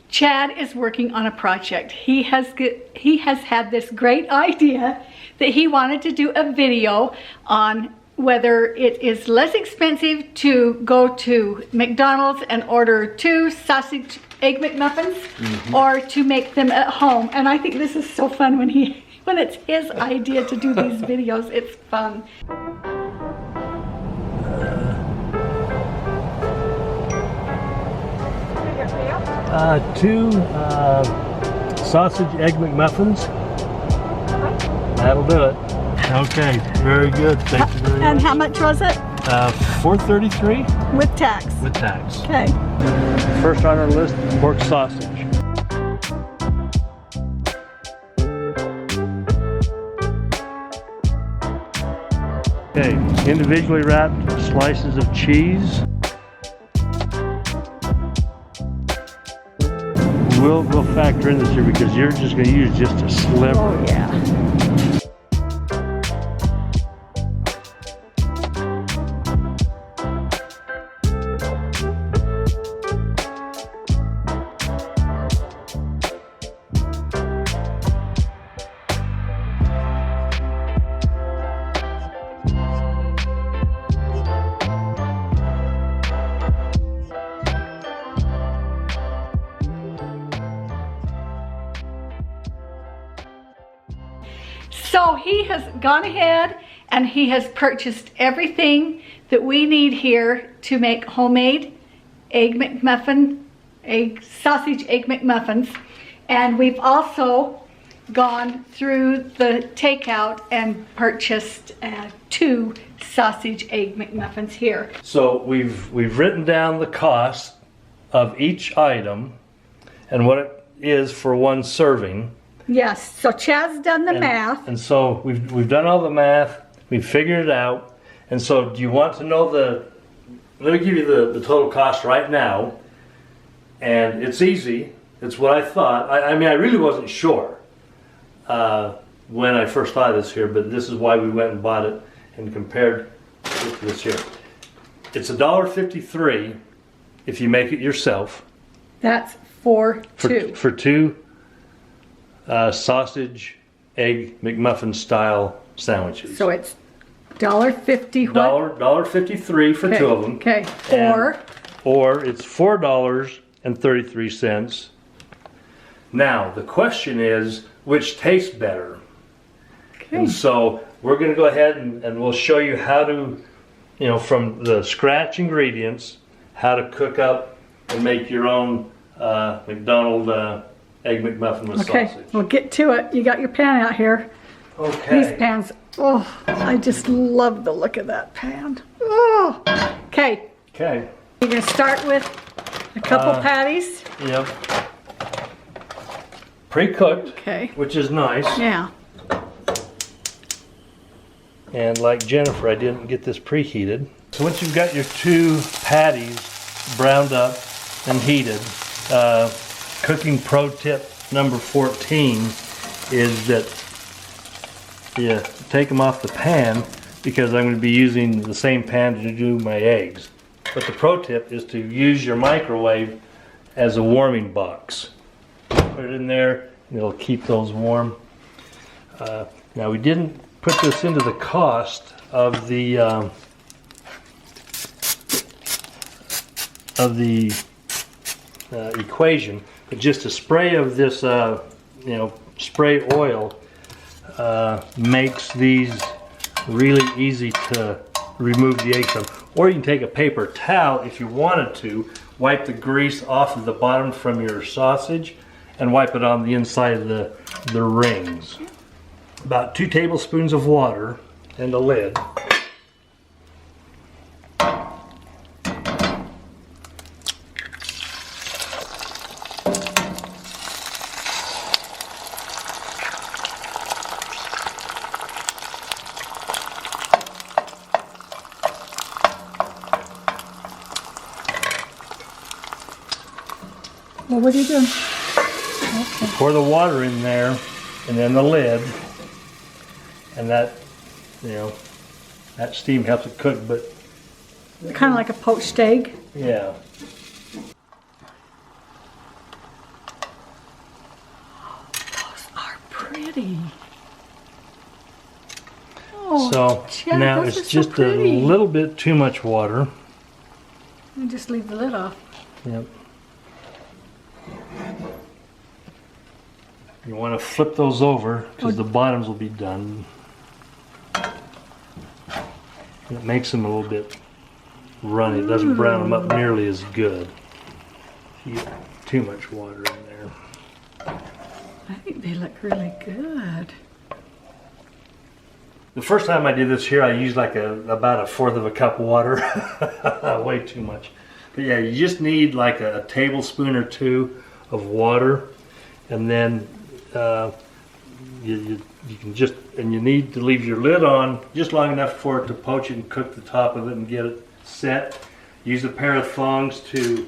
Chad is working on a project. He has had this great idea that he wanted to do a video on whether it is less expensive to go to McDonald's and order 2 sausage egg McMuffins or to make them at home. And I think this is so fun when it's his idea to do these videos. It's fun. 2 sausage egg McMuffins. That'll do it. Okay, very good. Thank you very much. And how much was it? $4.33 with tax. with tax. Okay. First on our list, pork sausage. Okay, individually wrapped slices of cheese. We'll factor in this here because you're just going to use just a sliver. Oh yeah. So he has gone ahead and he has purchased everything that we need here to make homemade sausage egg McMuffins. And we've also gone through the takeout and purchased 2 sausage egg McMuffins here. So we've written down the cost of each item and what it is for 1 serving. Yes, so Chad's done the math. And so we've done all the math, we've figured it out. And so do you want to know let me give you the total cost right now. And it's easy, it's what I thought. I mean, I really wasn't sure when I first thought of this here, but this is why we went and bought it and compared it to this here. It's $1.53 if you make it yourself. That's for 2. For 2 sausage egg McMuffin style sandwiches. So it's $1.50 what? $1.53 for 2 of them. Okay. Or it's $4.33. Now the question is, which tastes better? Okay. And so we're going to go ahead and we'll show you how to, from the scratch ingredients, how to cook up and make your own McDonald's egg McMuffin with sausage. Okay, we'll get to it. You got your pan out here. Okay. These pans, oh, I just love the look of that pan. Oh, okay. Okay. You're going to start with a couple patties. Yep. Pre-cooked, okay, which is nice. Yeah. And like Jennifer, I didn't get this preheated. So once you've got your 2 patties browned up and heated, cooking pro tip number 14 is that you take them off the pan, because I'm going to be using the same pan to do my eggs. But the pro tip is to use your microwave as a warming box. Put it in there and it'll keep those warm. Now we didn't put this into the cost of the equation, but just a spray of this spray oil makes these really easy to remove the eggs from. Or you can take a paper towel if you wanted to, wipe the grease off of the bottom from your sausage and wipe it on the inside of the rings. About 2 tablespoons of water and a lid. Well, what are you doing? Okay. Pour the water in there and then the lid. And that, that steam helps it cook, but... Kind of like a poached egg? Yeah. pretty. Oh, So Chad, now those are it's so just a pretty. little bit too much water. And just leave the lid off. Yep. You want to flip those over because the bottoms will be done. It makes them a little bit runny. It doesn't brown them up nearly as good. You get too much water in there. I think they look really good. The first time I did this here, I used like about 1/4 of a cup of water. Way too much. But yeah, you just need like a tablespoon or 2 of water, and then you can just, and you need to leave your lid on just long enough for it to poach it and cook the top of it and get it set. Use a pair of thongs to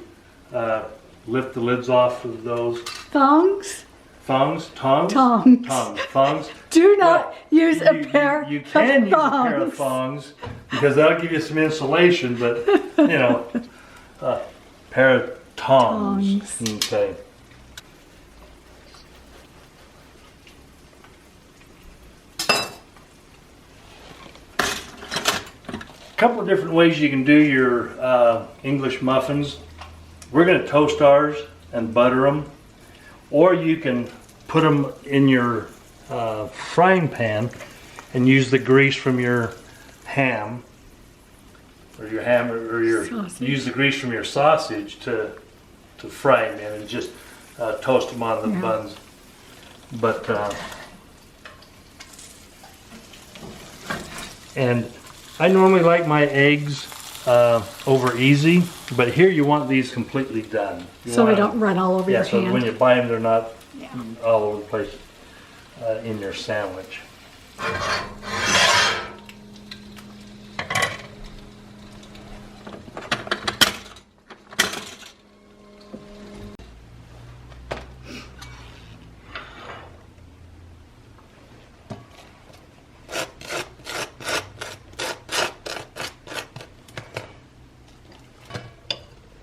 lift the lids off of those. Thongs? Thongs? Tongs? Tongs. Tongs. Thongs. Do not use a pair You can of use thongs. a pair of thongs because that'll give you some insulation, but you know, pair of tongs. Okay. A couple of different ways you can do your English muffins. We're going to toast ours and butter them, or you can put them in your frying pan and use the grease from your ham, or use the grease from your sausage to fry them in and just toast them on the buns. But and I normally like my eggs over easy, but here you want these completely done. So they don't run all over your so hand. when you buy them, they're not all over the place in your sandwich.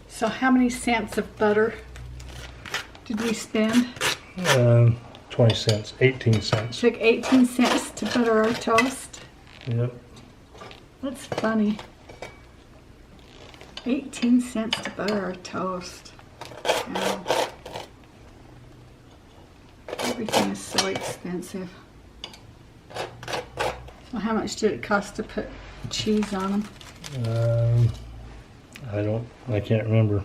So how many cents of butter did we spend? 20 cents, 18 cents. Took 18 cents to butter our toast. Yep. That's funny. 18 cents to butter our toast. Wow. Everything is so expensive. So how much did it cost to put cheese on them? I can't remember.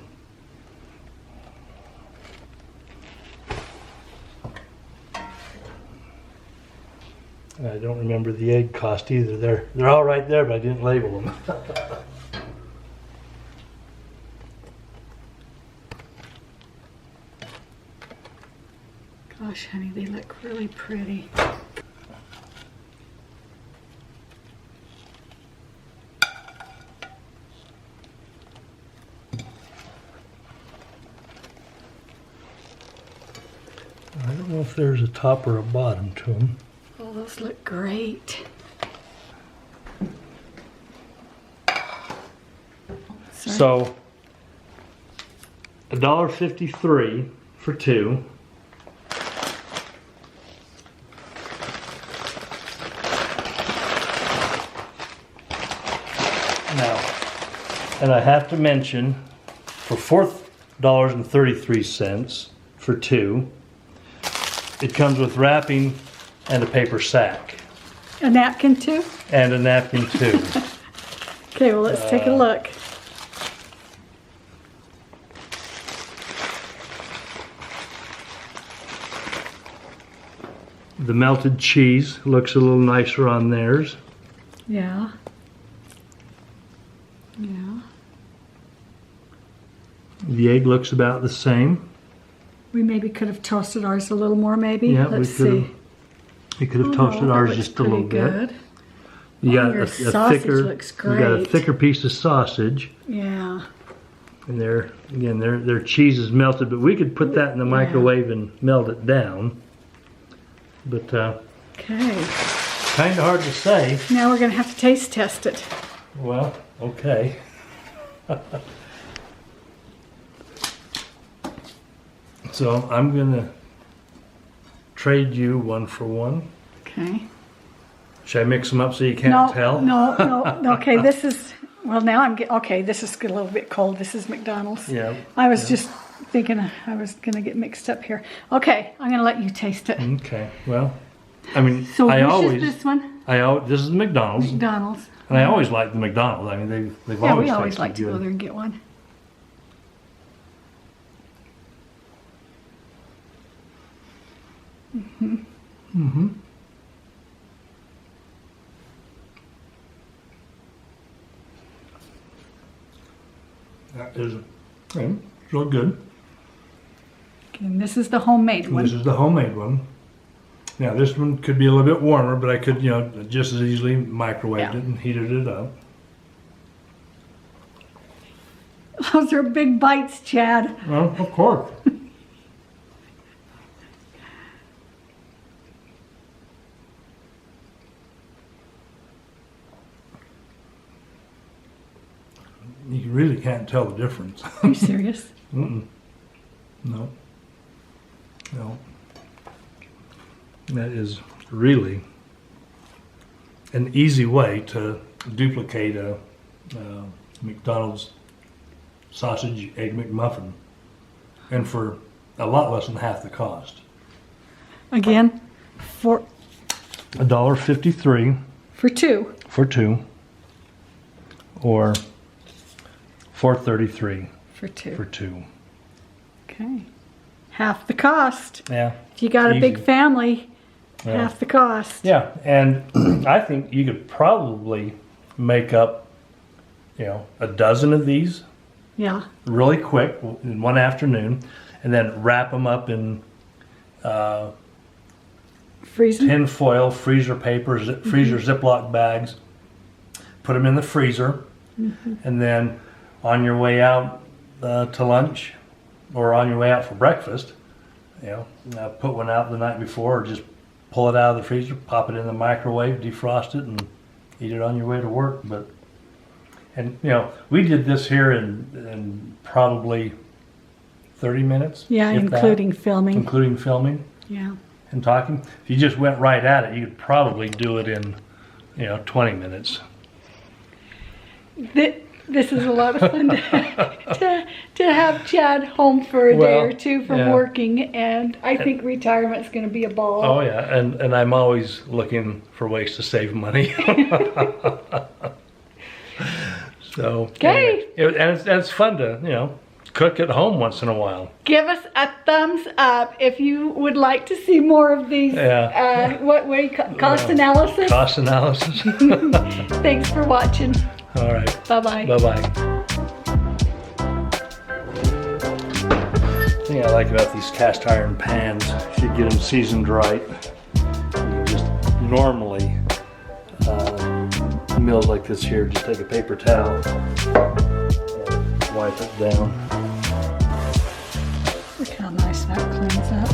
I don't remember the egg cost either. They're all right there, but I didn't label them. Gosh, honey, they look really pretty. I don't know if there's a top or a bottom to them. Oh, those look great. So, $1.53 for 2. Now, and I have to mention, for $4.33 for 2, it comes with wrapping and a paper sack. A napkin too? And a napkin too. Okay, well let's take a look. The melted cheese looks a little nicer on theirs. Yeah. Yeah. The egg looks about the same. We maybe could have toasted ours a little more, maybe. Yeah, Let's we could have. see. You could have toasted that ours looks just a little pretty bit. good. You got your a sausage thicker. looks You got a great. thicker piece of sausage, Yeah. and their cheese is melted. But we could put that in the microwave and melt it down. But Okay. kind of hard to say. Now we're going to have to taste test it. Well, okay. So I'm gonna trade you 1 for 1. Okay. Should I mix them up so you can't tell? No. Okay, this is, well, now I'm getting, okay, this is a little bit cold. This is McDonald's. Yeah. I was just thinking I was going to get mixed up here. Okay, I'm going to let you taste it. Okay, well, I mean, So I which always, is this one? this is McDonald's. McDonald's. And I always like the McDonald's. I mean, they've Yeah, always we always tasted like to good. go there and get one. That is, it's real good. Okay, and this is the homemade one. This is the homemade one. Now this one could be a little bit warmer, but I could, just as easily microwaved it and heated it up. Those are big bites, Chad. Well, of course. You really can't tell the difference. Are you serious? No. That is really an easy way to duplicate a McDonald's sausage egg McMuffin, and for a lot less than half the cost. Again, for $1.53 two. for 2, or $4.33 For two. for 2. Okay. Half the cost. Yeah. If you got a big Easy. family, Yeah. half the cost. Yeah, and I think you could probably make up, a dozen of these Yeah. really quick in one afternoon, and then wrap them up in Freezing. tin foil, freezer paper, freezer Ziploc bags. Put them in the freezer, and then on your way out to lunch, or on your way out for breakfast, put one out the night before, or just pull it out of the freezer, pop it in the microwave, defrost it, and eat it on your way to work. And we did this here in probably 30 minutes. Yeah, if including that, filming. including filming Yeah. and talking. If you just went right at it, you could probably do it in 20 minutes. This is a lot of fun to have Chad home for a day or two from working, and I think retirement's going to be a ball. Oh yeah, and I'm always looking for ways to save money. So Okay. anyway, and it's fun to cook at home once in a while. Give us a thumbs up if you would like to see more of these. Yeah. What do you cost analysis? Cost analysis. Thanks for watching. All right. Bye-bye. Bye-bye. The thing I like about these cast iron pans, if you get them seasoned right, you just normally, meals like this here, just take a paper towel and wipe it down. Look how nice that cleans up.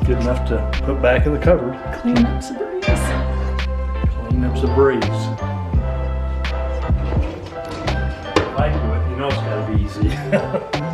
Good enough to put back in the cupboard. Clean up some breeze. Clean up some breeze. If I do it, it's gotta be easy.